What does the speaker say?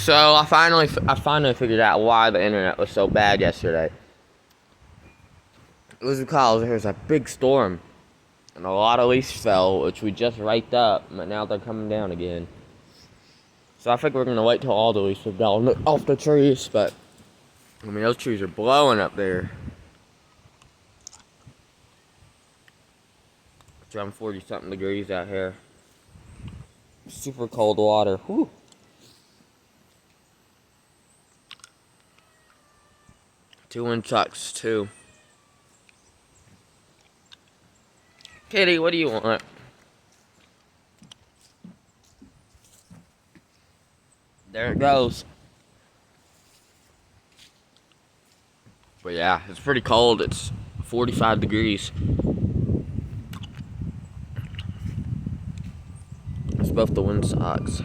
So I finally figured out why the internet was so bad yesterday. It was because there was a big storm and a lot of leaves fell, which we just raked up, but now they're coming down again. So I think we're gonna wait till all the leaves have gone off the trees, but I mean those trees are blowing up there. It's around 40-something degrees out here. Super cold water. Whew. Two wind sucks too. Kitty, what do you want? There it goes. But yeah, it's pretty cold. It's 45 degrees. It's both the wind socks.